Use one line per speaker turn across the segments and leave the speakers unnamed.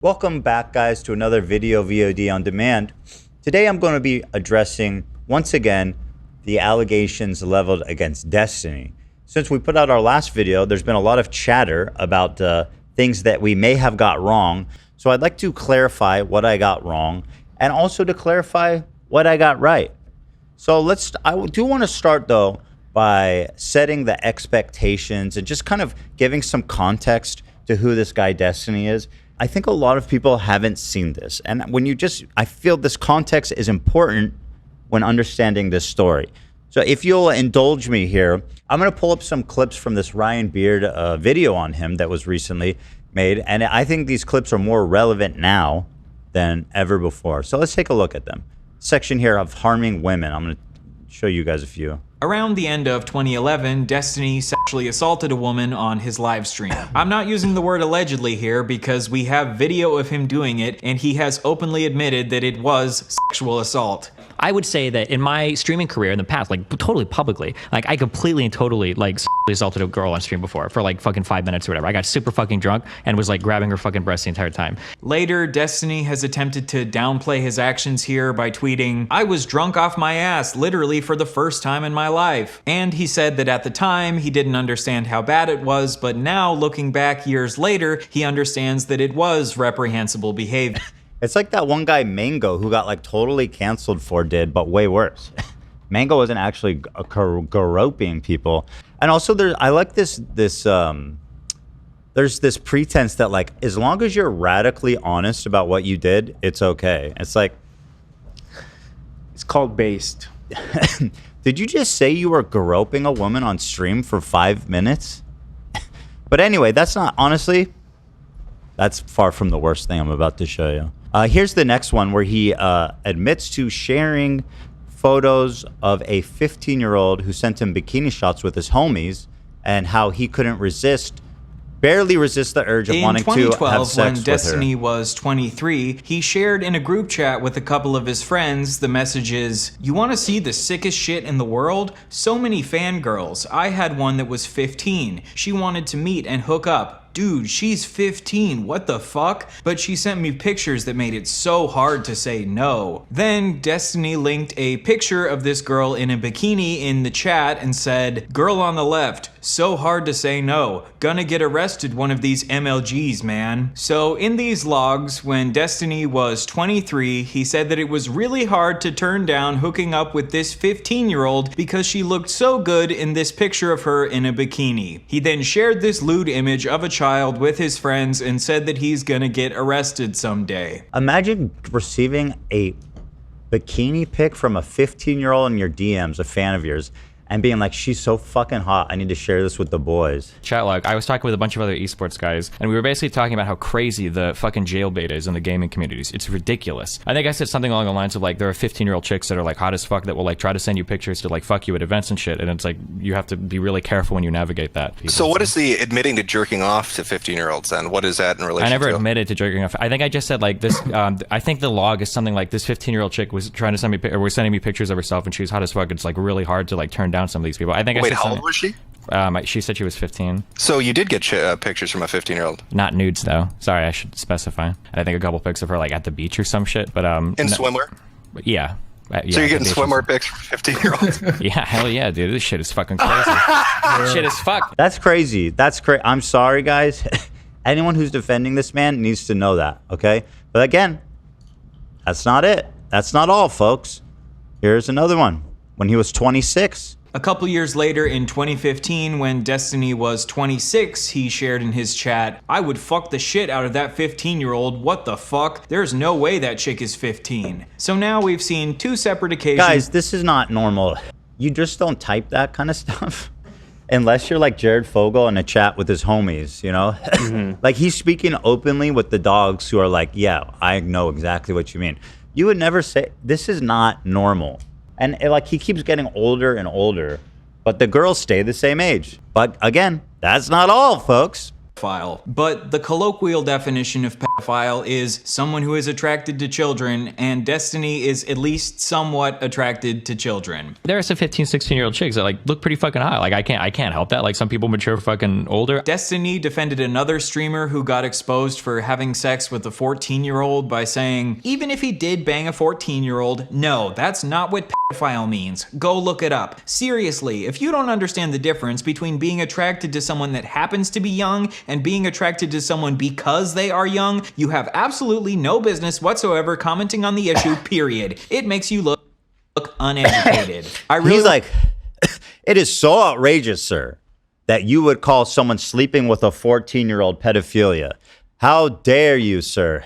Welcome back, guys, to another video VOD on demand. Today I'm going to be addressing, once again, the allegations leveled against Destiny. Since we put out our last video, there's been a lot of chatter about things that we may have got wrong. So I'd like to clarify what I got wrong and also to clarify what I got right. So I do want to start, though, by setting the expectations and just kind of giving some context to who this guy Destiny is. I think a lot of people haven't seen this. And I feel this context is important when understanding this story. So if you'll indulge me here, I'm going to pull up some clips from this Ryan Beard video on him that was recently made. And I think these clips are more relevant now than ever before. So let's take a look at them. Section here of harming women. I'm going to show you guys a few.
Around the end of 2011, Destiny sexually assaulted a woman on his live stream. I'm not using the word allegedly here because we have video of him doing it and he has openly admitted that it was sexual assault.
I would say that in my streaming career in the past, like totally publicly, like I completely and totally like sexually assaulted a girl on stream before for like fucking 5 minutes or whatever. I got super fucking drunk and was like grabbing her fucking breast the entire time.
Later, Destiny has attempted to downplay his actions here by tweeting, "I was drunk off my ass literally for the first time in my life." And he said that at the time he didn't understand how bad it was, but now looking back years later, he understands that it was reprehensible behavior.
It's like that one guy, Mango, who got like totally canceled for but way worse. Mango wasn't actually groping people. And also I like this there's this pretense that like, as long as you're radically honest about what you did, it's okay. It's like,
it's called based.
Did you just say you were groping a woman on stream for 5 minutes? But anyway, that's far from the worst thing I'm about to show you. Here's the next one where he admits to sharing photos of a 15-year-old who sent him bikini shots with his homies and how he couldn't barely resist the urge of wanting to have sex with her.
In 2012, when Destiny was 23, he shared in a group chat with a couple of his friends the messages, "You want to see the sickest shit in the world? So many fangirls. I had one that was 15. She wanted to meet and hook up. Dude, she's 15, what the fuck? But she sent me pictures that made it so hard to say no." Then Destiny linked a picture of this girl in a bikini in the chat and said, "Girl on the left, so hard to say no. Gonna get arrested one of these MLGs, man." So in these logs, when Destiny was 23, he said that it was really hard to turn down hooking up with this 15-year-old because she looked so good in this picture of her in a bikini. He then shared this lewd image of a child with his friends and said that he's gonna get arrested someday.
Imagine receiving a bikini pic from a 15-year-old in your DMs, a fan of yours, and being like, "She's so fucking hot, I need to share this with the boys."
Chat log, I was talking with a bunch of other esports guys, and we were basically talking about how crazy the fucking jailbait is in the gaming communities. It's ridiculous. I think I said something along the lines of like, there are 15-year-old chicks that are like hot as fuck that will like try to send you pictures to like fuck you at events and shit, and it's like, you have to be really careful when you navigate that.
So what is the admitting to jerking off to 15-year-olds then? What is that in relation to?
I never admitted to jerking off. I think I just said like this, I think the log is something like this 15-year-old chick was trying to send me, or was sending me pictures of herself and she was hot as fuck. It's like really hard to like turn down some of these people. I think
Wait, how old was she?
She said she was 15.
So you did get pictures from a 15-year-old?
Not nudes, though. Sorry, I should specify. I think a couple pics of her, like, at the beach or some shit, but,
in swimwear?
Yeah.
So you're getting swimwear pics from 15-year-olds?
Yeah, hell yeah, dude. This shit is fucking crazy. Shit is fuck.
That's crazy. That's crazy. I'm sorry, guys. Anyone who's defending this man needs to know that, okay? But again, that's not it. That's not all, folks. Here's another one. When he was 26...
A couple years later, in 2015, when Destiny was 26, he shared in his chat, "I would fuck the shit out of that 15-year-old, what the fuck? There's no way that chick is 15. So now we've seen two separate occasions.
Guys, this is not normal. You just don't type that kind of stuff. Unless you're like Jared Fogle in a chat with his homies, you know? Like he's speaking openly with the dogs who are like, "Yeah, I know exactly what you mean." You would never say, this is not normal. And like he keeps getting older and older, but the girls stay the same age. But again, that's not all, folks.
pedophile. But the colloquial definition of pedophile is someone who is attracted to children, and Destiny is at least somewhat attracted to children.
There are some 15, 16-year-old chicks that like look pretty fucking hot. Like I can't help that. Like some people mature fucking older.
Destiny defended another streamer who got exposed for having sex with a 14-year-old by saying, even if he did bang a 14-year-old, no, that's not what pedophile means. Go look it up. Seriously, if you don't understand the difference between being attracted to someone that happens to be young and being attracted to someone because they are young, you have absolutely no business whatsoever commenting on the issue, period. It makes you look uneducated.
He's like, it is so outrageous, sir, that you would call someone sleeping with a 14-year-old pedophilia. How dare you, sir?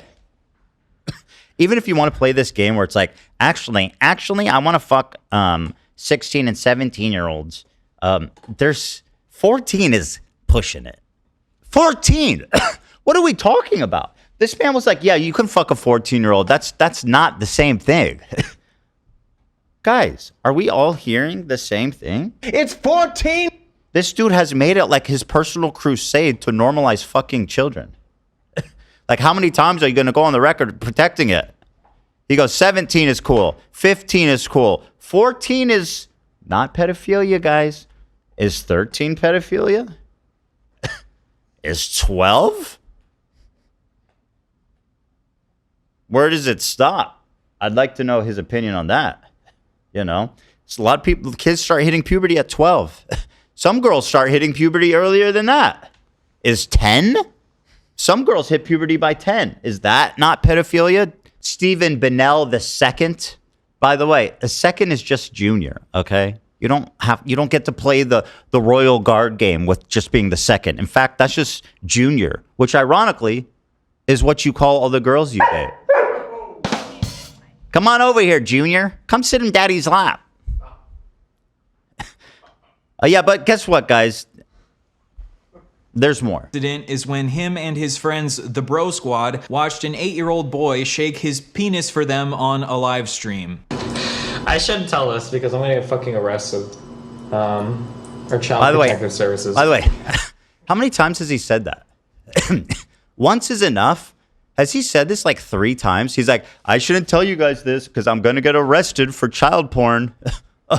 Even if you want to play this game where it's like, actually, I want to fuck 16 and 17-year-olds. There's 14 is pushing it. 14. What are we talking about? This man was like, yeah, you can fuck a 14-year-old. That's not the same thing. Guys, are we all hearing the same thing?
It's 14.
This dude has made it like his personal crusade to normalize fucking children. Like, how many times are you going to go on the record protecting it? He goes, 17 is cool. 15 is cool. 14 is not pedophilia, guys. Is 13 pedophilia? Is 12? Where does it stop? I'd like to know his opinion on that. You know, it's a lot of people, kids start hitting puberty at 12. Some girls start hitting puberty earlier than that. Is 10? Some girls hit puberty by 10. Is that not pedophilia? Stephen Bennell II. By the way, a second is just junior, okay? You don't get to play the Royal Guard game with just being the second. In fact, that's just junior, which ironically is what you call all the girls you date. Come on over here, Junior. Come sit in Daddy's lap. Yeah, but guess what, guys? There's more.
Incident is when him and his friends, the Bro Squad, watched an 8-year-old boy shake his penis for them on a live stream.
I shouldn't tell this because I'm gonna get fucking arrested. Or child protective services.
By the way, how many times has he said that? Once is enough. Has he said this like 3 times? He's like, I shouldn't tell you guys this because I'm going to get arrested for child porn. 3?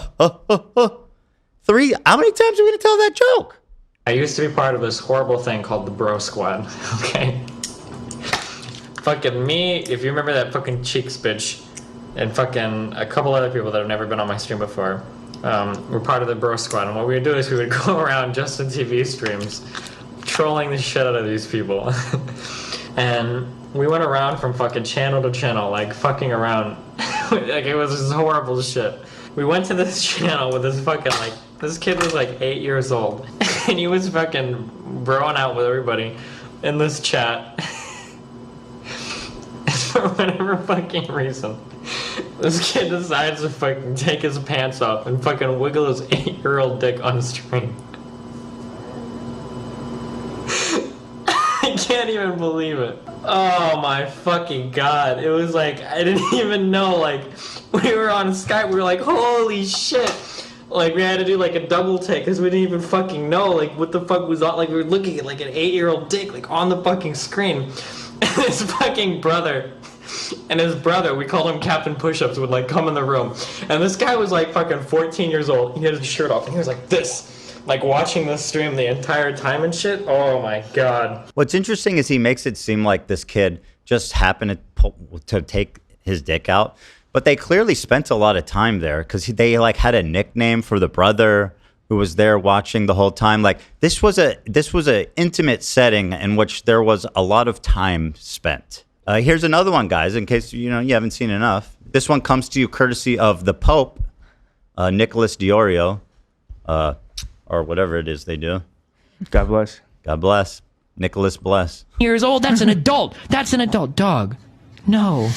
How many times are we going to tell that joke?
I used to be part of this horrible thing called the Bro Squad, okay? Fucking me, if you remember that fucking Cheeks bitch, and fucking a couple other people that have never been on my stream before, we're part of the Bro Squad, and what we would do is we would go around Justin TV streams, trolling the shit out of these people. And we went around from fucking channel to channel, like fucking around. Like it was this horrible shit. We went to this channel with this fucking like, this kid was like 8 years old. And he was fucking broing out with everybody in this chat. And for whatever fucking reason, this kid decides to fucking take his pants off and fucking wiggle his 8-year-old dick on stream. I can't even believe it. Oh my fucking god. It was like, I didn't even know, like, we were on Skype, we were like, holy shit. Like, we had to do like a double take because we didn't even fucking know, like, what the fuck was on, like, we were looking at like an 8-year-old dick, like, on the fucking screen. And his fucking brother, we called him Captain Push-Ups, would like come in the room. And this guy was like fucking 14 years old. He had his shirt off and he was like this. Like watching this stream the entire time and shit. Oh my god.
What's interesting is he makes it seem like this kid just happened to take his dick out, but they clearly spent a lot of time there because they like had a nickname for the brother who was there watching the whole time. Like this was a intimate setting in which there was a lot of time spent. Here's another one, guys, in case you haven't seen enough. This one comes to you courtesy of the Pope, Nicholas Diorio. Or whatever it is they do.
God bless.
God bless. Nicholas bless.
Years old, that's an adult. That's an adult dog. No.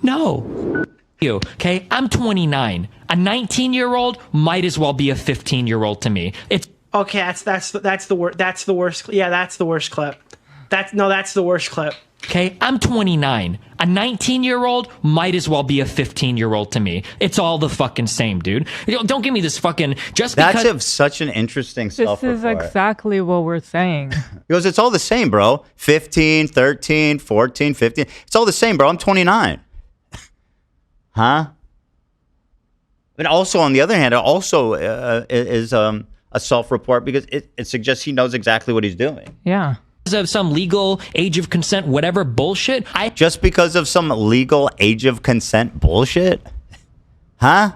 No. You, okay? I'm 29. A 19-year-old might as well be a 15-year-old to me. It's
okay. That's the worst. That's the worst. Yeah, that's the worst clip. That's the worst clip.
okay? I'm 29. A 19-year-old might as well be a 15-year-old to me. It's all the fucking same, dude. Don't give me this fucking just because.
That's such an interesting
This
self-report.
is exactly what we're saying.
He goes, it's all the same, bro. 15, 13, 14, 15. It's all the same, bro. I'm 29. Huh? And also, on the other hand, it also is a self-report because it suggests he knows exactly what he's doing.
Yeah.
Of some legal age of consent, whatever bullshit.
Just because of some legal age of consent bullshit? Huh?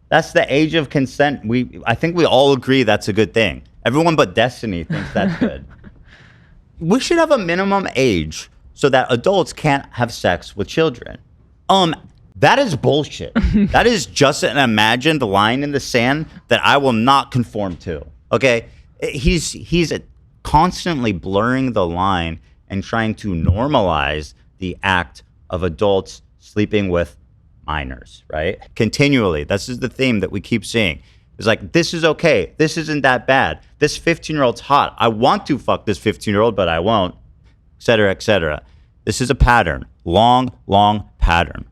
That's the age of consent. I think we all agree that's a good thing. Everyone but Destiny thinks that's good. We should have a minimum age so that adults can't have sex with children. That is bullshit. That is just an imagined line in the sand that I will not conform to. Okay? He's constantly blurring the line and trying to normalize the act of adults sleeping with minors, right? Continually. This is the theme that we keep seeing. It's like, this is okay. This isn't that bad. This 15-year-old's hot. I want to fuck this 15-year-old, but I won't, et cetera, et cetera. This is a pattern. Long pattern.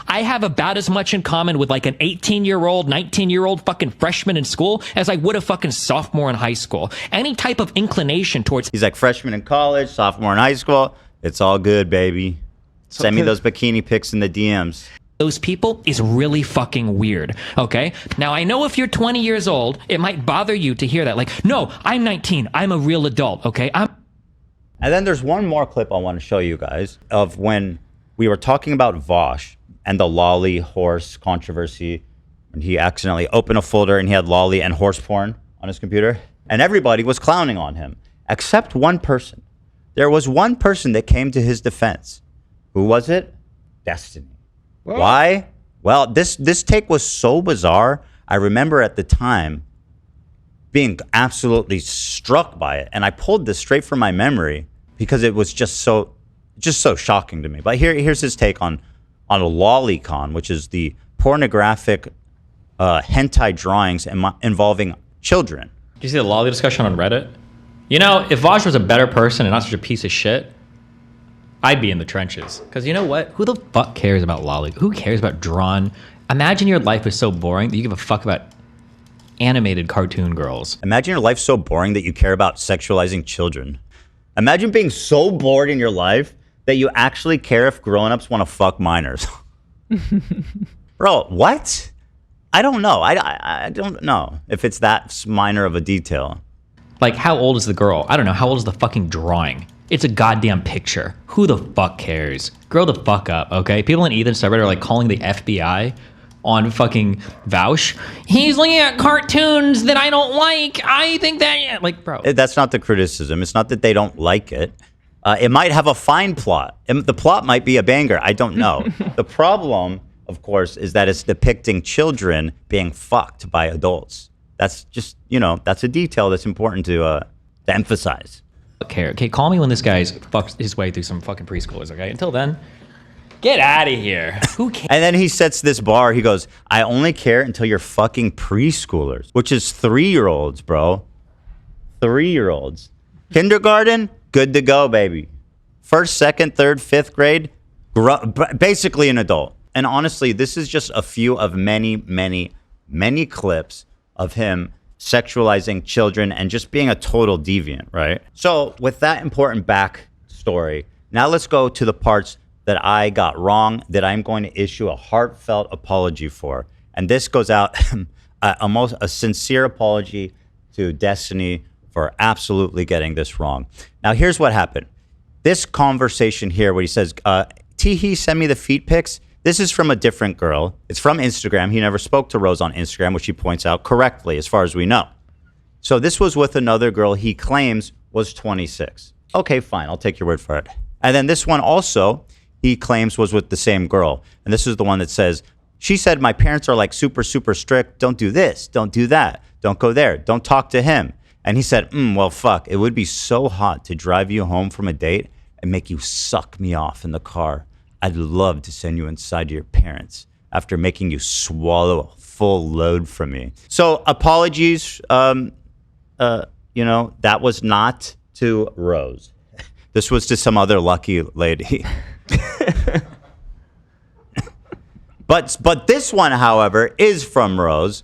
I have about as much in common with like an 18-year-old, 19-year-old fucking freshman in school as I would a fucking sophomore in high school. Any type of inclination towards.
He's like freshman in college, sophomore in high school. It's all good, baby. Send me those bikini pics in the DMs.
Those people is really fucking weird, okay? Now, I know if you're 20 years old, it might bother you to hear that. Like, no, I'm 19. I'm a real adult, okay?
And then there's one more clip I want to show you guys of when we were talking about Vosh and the lolly horse controversy. And he accidentally opened a folder and he had lolly and horse porn on his computer. And everybody was clowning on him, except one person. There was one person that came to his defense. Who was it? Destiny. What? Why? Well, this take was so bizarre. I remember at the time being absolutely struck by it. And I pulled this straight from my memory because it was just so shocking to me. But here's his take on a lolicon, which is the pornographic hentai drawings involving children.
Did you see the lolly discussion on Reddit? You know, if Vosh was a better person and not such a piece of shit, I'd be in the trenches. Because you know what? Who the fuck cares about lolly? Who cares about drawn? Imagine your life is so boring that you give a fuck about animated cartoon girls.
Imagine your life so boring that you care about sexualizing children. Imagine being so bored in your life that you actually care if grown-ups want to fuck minors. Bro, what? I don't know. I don't know if it's that minor of a detail.
Like, how old is the girl? I don't know. How old is the fucking drawing? It's a goddamn picture. Who the fuck cares? Grow the fuck up, okay? People in Ethan's subreddit are like calling the FBI on fucking Vouch. He's looking at cartoons that I don't like. I think that, like, bro.
That's not the criticism. It's not that they don't like it. It might have a fine plot. The plot might be a banger. I don't know. The problem, of course, is that it's depicting children being fucked by adults. That's just, that's a detail that's important to emphasize.
Care. Okay, call me when this guy's fucked his way through some fucking preschoolers, okay? Until then, get out of here. Who cares?
And then he sets this bar. He goes, I only care until you're fucking preschoolers, which is 3-year-olds, bro. 3-year-olds. Kindergarten, good to go, baby. First, second, third, fifth grade, basically an adult. And honestly, this is just a few of many clips of him sexualizing children and just being a total deviant, right? So with that important backstory, now let's go to the parts that I got wrong that I'm going to issue a heartfelt apology for. And this goes out a sincere apology to Destiny for absolutely getting this wrong. Now, here's what happened. This conversation here where he says, Teehee, send me the feet pics. This is from a different girl. It's from Instagram. He never spoke to Rose on Instagram, which he points out correctly, as far as we know. So this was with another girl he claims was 26. Okay, fine. I'll take your word for it. And then this one also, he claims was with the same girl. And this is the one that says, she said, my parents are like super strict. Don't do this. Don't do that. Don't go there. Don't talk to him. And he said, well, fuck. It would be so hot to drive you home from a date and make you suck me off in the car. I'd love to send you inside to your parents after making you swallow a full load from me. So apologies, that was not to Rose. This was to some other lucky lady. But this one, however, is from Rose,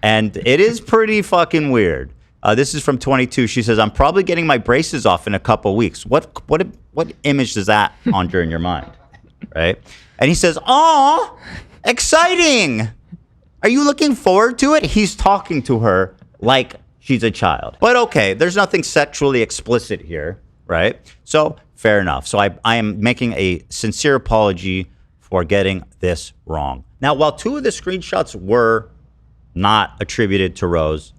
and it is pretty fucking weird. This is from 22. She says, "I'm probably getting my braces off in a couple weeks." What image does that conjure in your mind, right? And he says, "Aw, exciting! Are you looking forward to it?" He's talking to her like she's a child. But okay, there's nothing sexually explicit here, right? So fair enough. So I am making a sincere apology for getting this wrong. Now, while two of the screenshots were not attributed to Rose,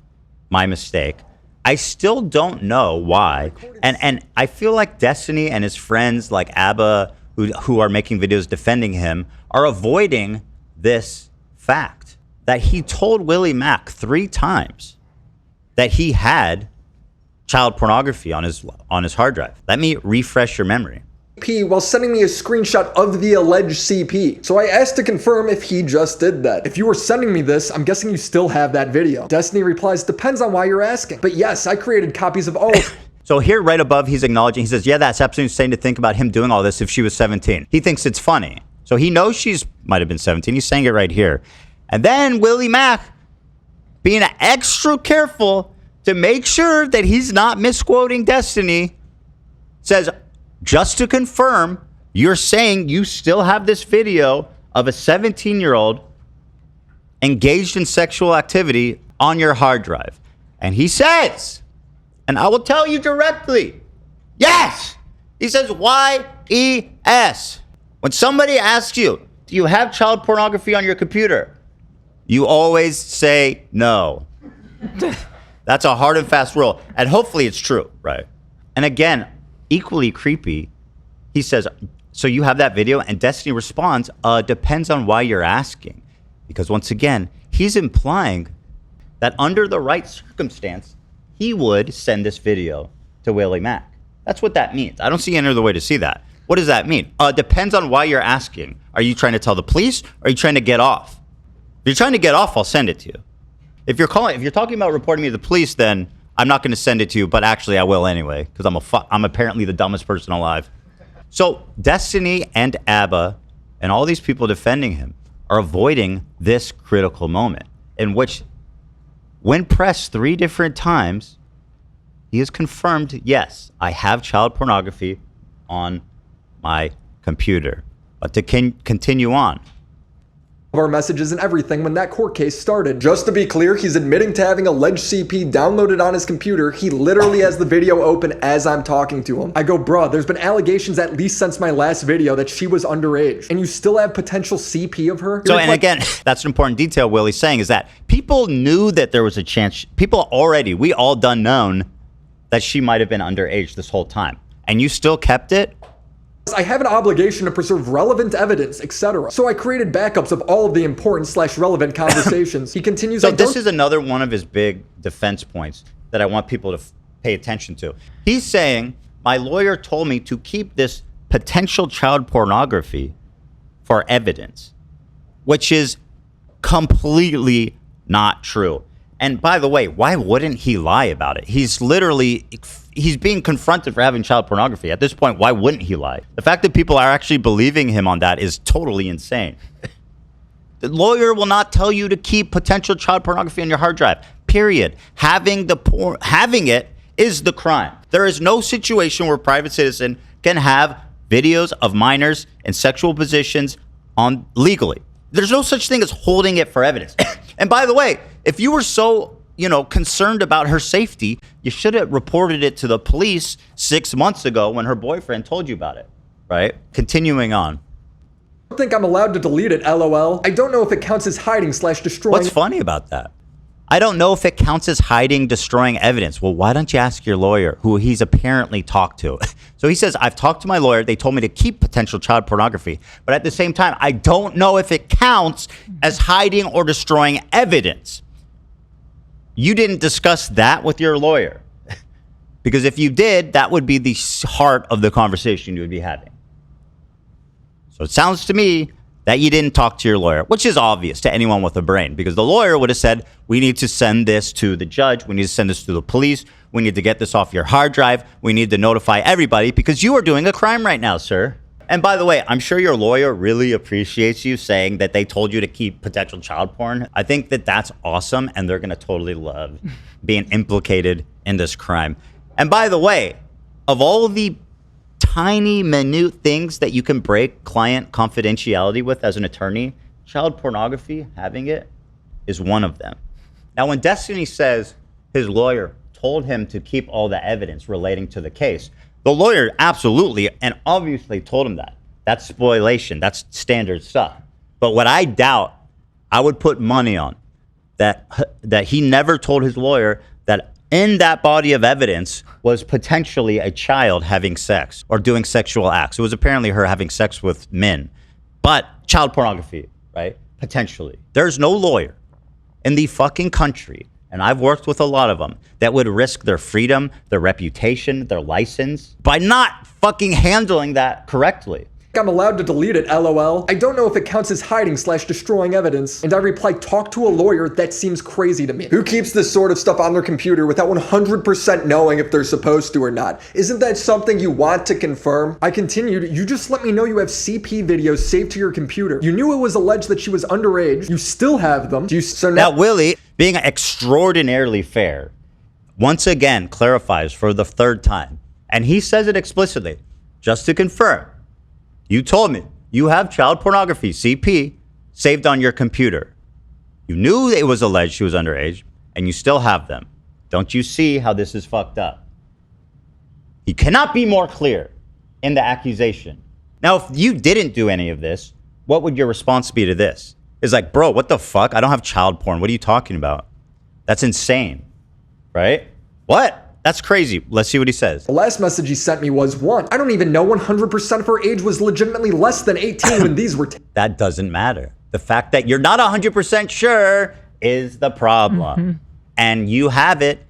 my mistake, I still don't know why. And I feel like Destiny and his friends like Abba, who are making videos defending him, are avoiding this fact that he told Willie Mack 3 times that he had child pornography on his hard drive. Let me refresh your memory.
While sending me a screenshot of the alleged CP. So I asked to confirm if he just did that. If you were sending me this, I'm guessing you still have that video. Destiny replies, "Depends on why you're asking. But yes, I created copies of all."
So here right above, he's acknowledging, he says, yeah, that's absolutely insane to think about him doing all this if she was 17. He thinks it's funny. So he knows she's might have been 17. He's saying it right here. And then Willie Mack being extra careful to make sure that he's not misquoting Destiny says, just to confirm, you're saying you still have this video of a 17-year-old engaged in sexual activity on your hard drive. And he says, and I will tell you directly, yes. He says, Y-E-S. When somebody asks you, do you have child pornography on your computer? You always say no. That's a hard and fast rule. And hopefully it's true, right? And again, equally creepy, he says, so you have that video? And Destiny responds, depends on why you're asking. Because once again, he's implying that under the right circumstance, he would send this video to Willie Mack. That's what that means. I don't see any other way to see that. What does that mean? Depends on why you're asking. Are you trying to tell the police? Or are you trying to get off? If you're trying to get off, I'll send it to you. If you're talking about reporting me to the police, then I'm not going to send it to you, but actually I will anyway, because I'm apparently the dumbest person alive. So Destiny and Abba and all these people defending him are avoiding this critical moment in which, when pressed 3 different times, he has confirmed, yes, I have child pornography on my computer. But to continue on,
of our messages and everything when that court case started. Just to be clear, he's admitting to having alleged CP downloaded on his computer. He literally has the video open as I'm talking to him. I go, bruh, there's been allegations at least since my last video that she was underage, and you still have potential CP of her?
So, and again, that's an important detail Willie's saying, is that people knew that there was a chance. We all done known that she might have been underage this whole time. And you still kept it?
I have an obligation to preserve relevant evidence, etc. So I created backups of all of the important / relevant conversations. He continues.
So this is another one of his big defense points that I want people to pay attention to. He's saying, my lawyer told me to keep this potential child pornography for evidence, which is completely not true. And by the way, why wouldn't he lie about it? He's being confronted for having child pornography. At this point, why wouldn't he lie? The fact that people are actually believing him on that is totally insane. The lawyer will not tell you to keep potential child pornography on your hard drive, period. Having it is the crime. There is no situation where a private citizen can have videos of minors in sexual positions on legally. There's no such thing as holding it for evidence. And by the way, if you were so, concerned about her safety, you should have reported it to the police 6 months ago when her boyfriend told you about it, right? Continuing on.
I don't think I'm allowed to delete it, LOL. I don't know if it counts as hiding / destroying.
What's funny about that? I don't know if it counts as hiding, destroying evidence. Well, why don't you ask your lawyer, who he's apparently talked to? So he says, I've talked to my lawyer. They told me to keep potential child pornography. But at the same time, I don't know if it counts as hiding or destroying evidence. You didn't discuss that with your lawyer. Because if you did, that would be the heart of the conversation you would be having. So it sounds to me that you didn't talk to your lawyer, which is obvious to anyone with a brain, because the lawyer would have said, we need to send this to the judge. We need to send this to the police. We need to get this off your hard drive. We need to notify everybody because you are doing a crime right now, sir. And by the way, I'm sure your lawyer really appreciates you saying that they told you to keep potential child porn. I think that that's awesome, and they're going to totally love being implicated in this crime. And by the way, of all the tiny, minute things that you can break client confidentiality with as an attorney, child pornography, having it, is one of them. Now, when Destiny says his lawyer told him to keep all the evidence relating to the case, the lawyer absolutely and obviously told him that. That's spoliation. That's standard stuff. But what I doubt, I would put money on, that he never told his lawyer that in that body of evidence was potentially a child having sex or doing sexual acts. It was apparently her having sex with men. But child pornography, right? Potentially. There's no lawyer in the fucking country, and I've worked with a lot of them, that would risk their freedom, their reputation, their license by not fucking handling that correctly.
I'm allowed to delete it, LOL. I don't know if it counts as hiding/destroying evidence. And I reply, talk to a lawyer. That seems crazy to me. Who keeps this sort of stuff on their computer without 100% knowing if they're supposed to or not? Isn't that something you want to confirm? I continued, you just let me know you have CP videos saved to your computer. You knew it was alleged that she was underage. You still have them. So
now Willie, being extraordinarily fair, once again clarifies for the third time. And he says it explicitly, just to confirm. You told me you have child pornography, CP, saved on your computer. You knew it was alleged she was underage, and you still have them. Don't you see how this is fucked up? He cannot be more clear in the accusation. Now, if you didn't do any of this, what would your response be to this? It's like, bro, what the fuck? I don't have child porn. What are you talking about? That's insane, right? What? That's crazy. Let's see what he says.
The last message he sent me was, 1, I don't even know 100% of her age was legitimately less than 18 when these were
That doesn't matter. The fact that you're not 100% sure is the problem. Mm-hmm. And you have it.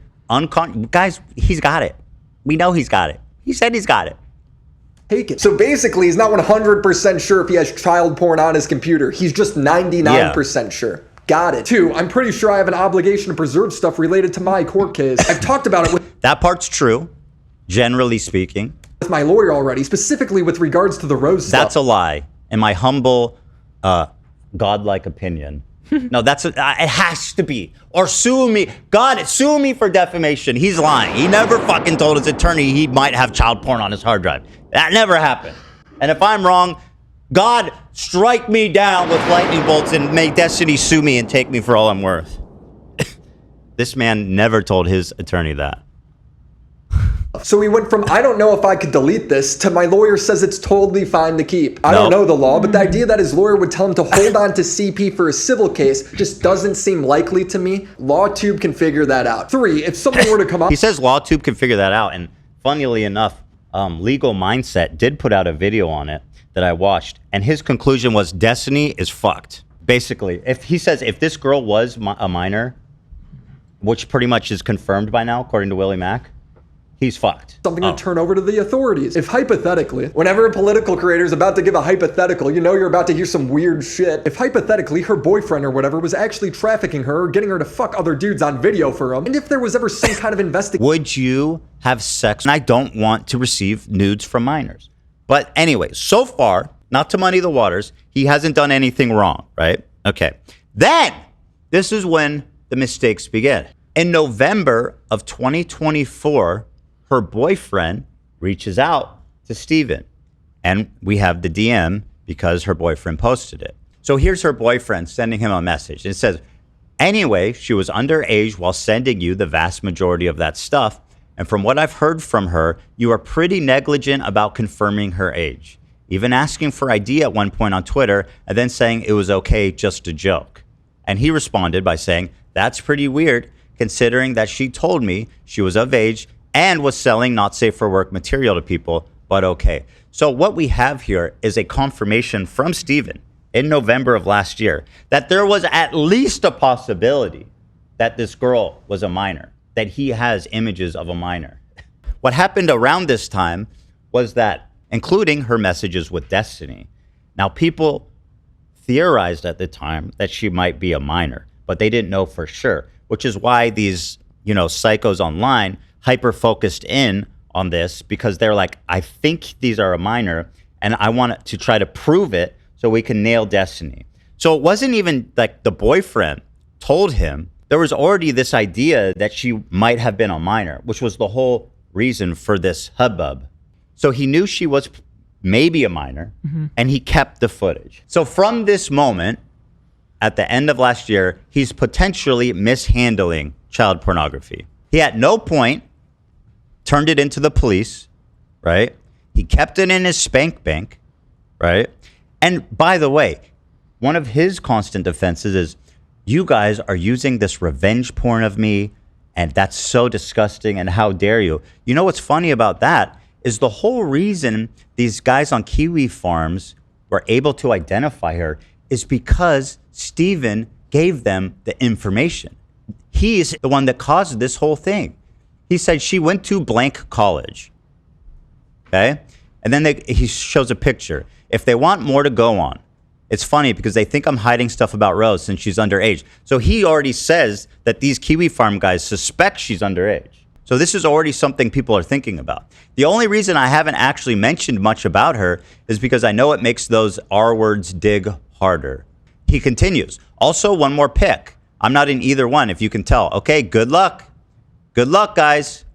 Guys, he's got it. We know he's got it. He said he's got it.
Take it. So basically, he's not 100% sure if he has child porn on his computer. He's just 99% sure. Got it. 2, I'm pretty sure I have an obligation to preserve stuff related to my court case. I've talked about it with
that part's true, generally speaking.
With my lawyer already, specifically with regards to the Rose stuff.
That's a lie. In my humble, godlike opinion. No, it has to be. Or sue me. God, sue me for defamation. He's lying. He never fucking told his attorney he might have child porn on his hard drive. That never happened. And if I'm wrong, God, strike me down with lightning bolts and make Destiny sue me and take me for all I'm worth. This man never told his attorney that.
So he went from, I don't know if I could delete this, to my lawyer says it's totally fine to keep. I don't know the law, but the idea that his lawyer would tell him to hold on to CP for a civil case just doesn't seem likely to me. LawTube can figure that out. 3, if something were to come up.
He says LawTube can figure that out. And funnily enough, Legal Mindset did put out a video on it that I watched, and his conclusion was Destiny is fucked. Basically, if he says if this girl was a minor, which pretty much is confirmed by now, according to Willie Mack, he's fucked.
Something to turn over to the authorities. If hypothetically, whenever a political creator is about to give a hypothetical, you know you're about to hear some weird shit. If hypothetically her boyfriend or whatever was actually trafficking her or getting her to fuck other dudes on video for him, and if there was ever some kind of investigation.
Would you have sex? And I don't want to receive nudes from minors. But anyway, so far, not to muddy the waters, he hasn't done anything wrong, right? Okay. Then, this is when the mistakes begin. In November of 2024, her boyfriend reaches out to Steven. And we have the DM because her boyfriend posted it. So here's her boyfriend sending him a message. It says, anyway, she was underage while sending you the vast majority of that stuff. And from what I've heard from her, you are pretty negligent about confirming her age, even asking for ID at one point on Twitter and then saying it was okay, just a joke. And he responded by saying, that's pretty weird, considering that she told me she was of age and was selling not safe for work material to people, but okay. So what we have here is a confirmation from Steven in November of last year that there was at least a possibility that this girl was a minor, that he has images of a minor. What happened around this time was that, including her messages with Destiny, now people theorized at the time that she might be a minor, but they didn't know for sure, which is why these, psychos online hyper focused in on this, because they're like, I think these are a minor and I want to try to prove it so we can nail Destiny. So it wasn't even like the boyfriend told him. There was already this idea that she might have been a minor, which was the whole reason for this hubbub. So he knew she was maybe a minor, and he kept the footage. So from this moment, at the end of last year, he's potentially mishandling child pornography. He at no point turned it into the police, right? He kept it in his spank bank, right? And by the way, one of his constant defenses is, you guys are using this revenge porn of me, and that's so disgusting, and how dare you? You know what's funny about that is the whole reason these guys on Kiwi farms were able to identify her is because Steven gave them the information. He's the one that caused this whole thing. He said she went to blank college, okay? And then he shows a picture. If they want more to go on, it's funny because they think I'm hiding stuff about Rose since she's underage. So he already says that these Kiwi farm guys suspect she's underage. So this is already something people are thinking about. The only reason I haven't actually mentioned much about her is because I know it makes those R words dig harder. He continues. Also, one more pick. I'm not in either one, if you can tell. Okay, good luck. Good luck, guys.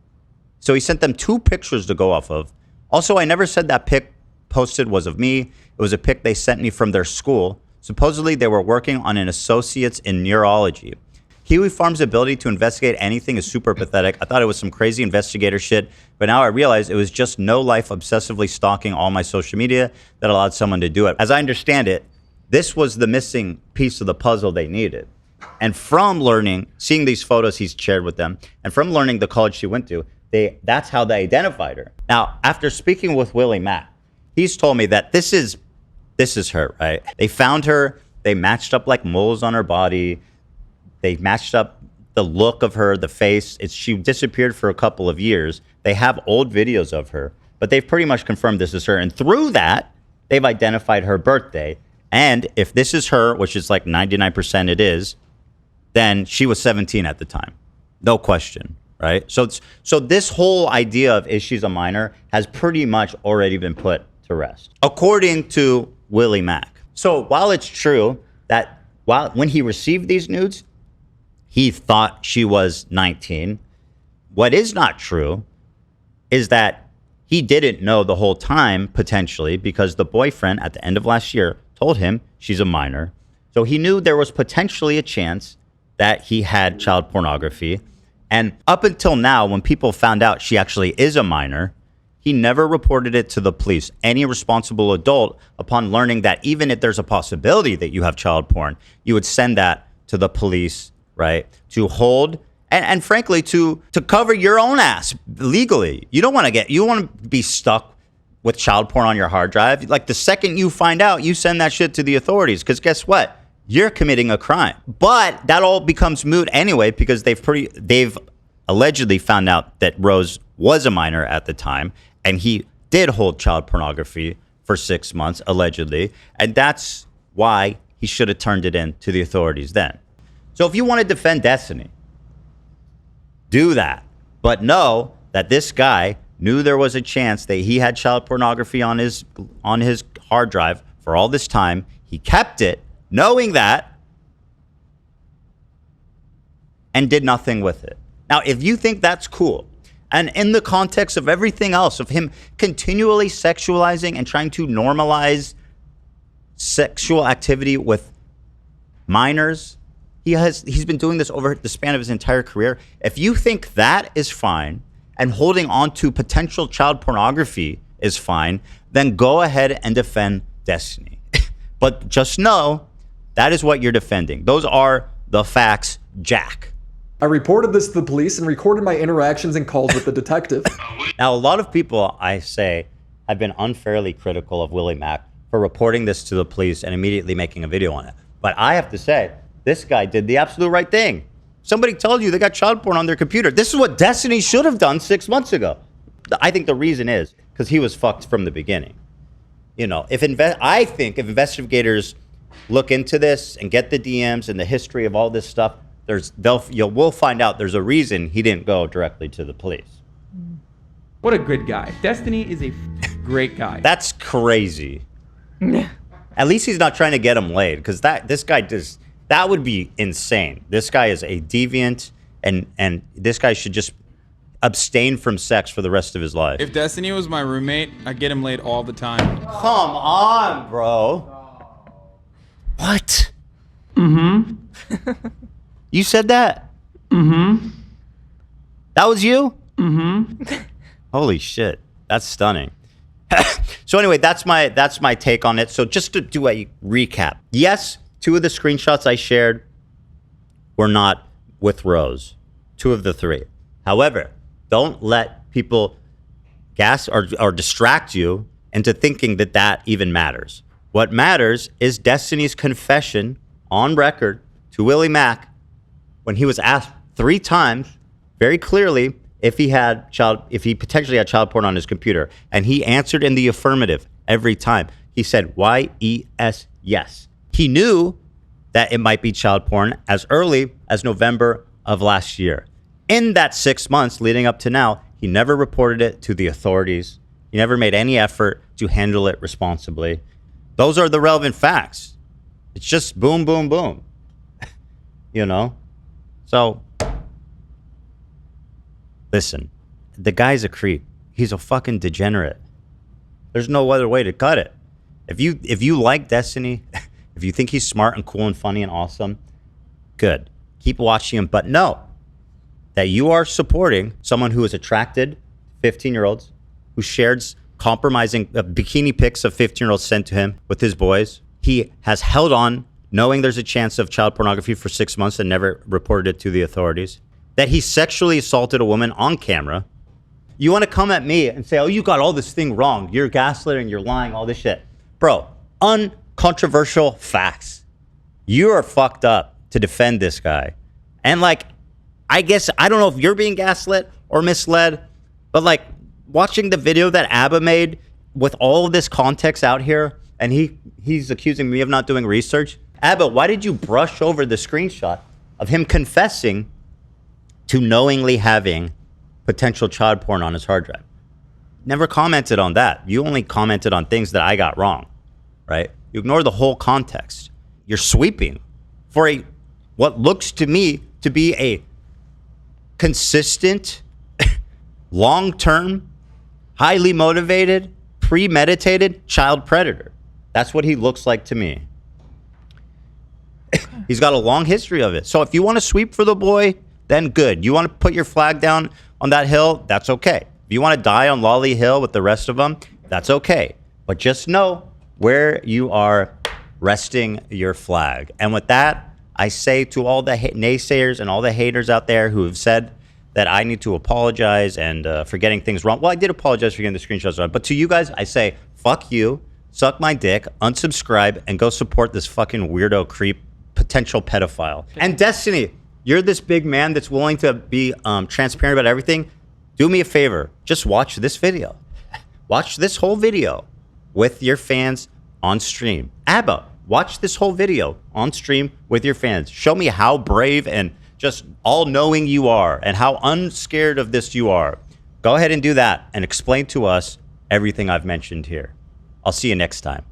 So he sent them 2 pictures to go off of. Also, I never said that pic posted was of me. It was a pic they sent me from their school. Supposedly, they were working on an associate's in neurology. Kiwi Farm's ability to investigate anything is super pathetic. I thought it was some crazy investigator shit, but now I realize it was just no life obsessively stalking all my social media that allowed someone to do it. As I understand it, this was the missing piece of the puzzle they needed. And from learning, seeing these photos he's shared with them, and from learning the college she went to, that's how they identified her. Now, after speaking with Willie Mack, he's told me that this is her, right? They found her, they matched up like moles on her body. They matched up the look of her, the face. She disappeared for a couple of years. They have old videos of her, but they've pretty much confirmed this is her. And through that, they've identified her birthday. And if this is her, which is like 99% it is, then she was 17 at the time. No question, right? So this whole idea of is she's a minor has pretty much already been put to rest, according to Willie Mack. So while it's true that when he received these nudes, he thought she was 19, what is not true is that he didn't know the whole time, potentially, because the boyfriend at the end of last year told him she's a minor. So he knew there was potentially a chance that he had child pornography. And up until now, when people found out she actually is a minor, he never reported it to the police. Any responsible adult, upon learning that even if there's a possibility that you have child porn, you would send that to the police, right? To hold and frankly to cover your own ass legally. You want to be stuck with child porn on your hard drive. Like the second you find out, you send that shit to the authorities, because guess what? You're committing a crime. But that all becomes moot anyway, because they've allegedly found out that Rose was a minor at the time, and he did hold child pornography for 6 months, allegedly. And that's why he should have turned it in to the authorities then. So if you want to defend Destiny, do that. But know that this guy knew there was a chance that he had child pornography on his hard drive for all this time. He kept it, knowing that, and did nothing with it. Now, if you think that's cool, and in the context of everything else, of him continually sexualizing and trying to normalize sexual activity with minors, he's been doing this over the span of his entire career. If you think that is fine, and holding on to potential child pornography is fine, then go ahead and defend Destiny. But just know that is what you're defending. Those are the facts, Jack.
I reported this to the police and recorded my interactions and calls with the detective.
Now, a lot of people, I say, have been unfairly critical of Willie Mack for reporting this to the police and immediately making a video on it. But I have to say, this guy did the absolute right thing. Somebody told you they got child porn on their computer. This is what Destiny should have done 6 months ago. I think the reason is because he was fucked from the beginning. You know, I think if investigators look into this and get the DMs and the history of all this stuff, we'll find out there's a reason he didn't go directly to the police.
What a good guy. Destiny is a great guy.
That's crazy. At least he's not trying to get him laid, because that would be insane. This guy is a deviant, and this guy should just abstain from sex for the rest of his life.
If Destiny was my roommate, I'd get him laid all the time.
Come on, bro. What?
Mm-hmm.
You said that?
Mm-hmm.
That was you?
Mm-hmm.
Holy shit. That's stunning. So anyway, that's my take on it. So just to do a recap. Yes, 2 of the screenshots I shared were not with Rose. 2 of the 3. However, don't let people gas or distract you into thinking that even matters. What matters is Destiny's confession on record to Willie Mack when he was asked 3 times very clearly if he potentially had child porn on his computer, and he answered in the affirmative every time. He said YES, yes. He knew that it might be child porn as early as November of last year. In that 6 months leading up to now, he never reported it to the authorities. He never made any effort to handle it responsibly. Those are the relevant facts. It's just boom, boom, boom. You know? So, listen, the guy's a creep. He's a fucking degenerate. There's no other way to cut it. If you like Destiny, if you think he's smart and cool and funny and awesome, good. Keep watching him. But know that you are supporting someone who is attracted, 15-year-olds, who shared compromising bikini pics of 15-year-olds sent to him with his boys. He has held on, knowing there's a chance of child pornography for 6 months and never reported it to the authorities. That he sexually assaulted a woman on camera. You want to come at me and say, oh, you got all this thing wrong. You're gaslighting, you're lying, all this shit. Bro, uncontroversial facts. You are fucked up to defend this guy. And I guess, I don't know if you're being gaslit or misled, but watching the video that Abba made with all of this context out here, and he's accusing me of not doing research. Abba, why did you brush over the screenshot of him confessing to knowingly having potential child porn on his hard drive? Never commented on that. You only commented on things that I got wrong, right? You ignore the whole context. You're sweeping for what looks to me to be a consistent, long-term, highly motivated, premeditated child predator. That's what he looks like to me. He's got a long history of it. So if you want to sweep for the boy, then good. You want to put your flag down on that hill, that's okay. If you want to die on Lolly Hill with the rest of them, that's okay. But just know where you are resting your flag. And with that, I say to all the naysayers and all the haters out there who have said that I need to apologize and for getting things wrong. Well, I did apologize for getting the screenshots wrong. But to you guys, I say, fuck you, suck my dick, unsubscribe, and go support this fucking weirdo creep, potential pedophile. And Destiny, you're this big man that's willing to be transparent about everything. Do me a favor. Just watch this video. Watch this whole video with your fans on stream. Abba, watch this whole video on stream with your fans. Show me how brave and just all-knowing you are and how unscared of this you are. Go ahead and do that and explain to us everything I've mentioned here. I'll see you next time.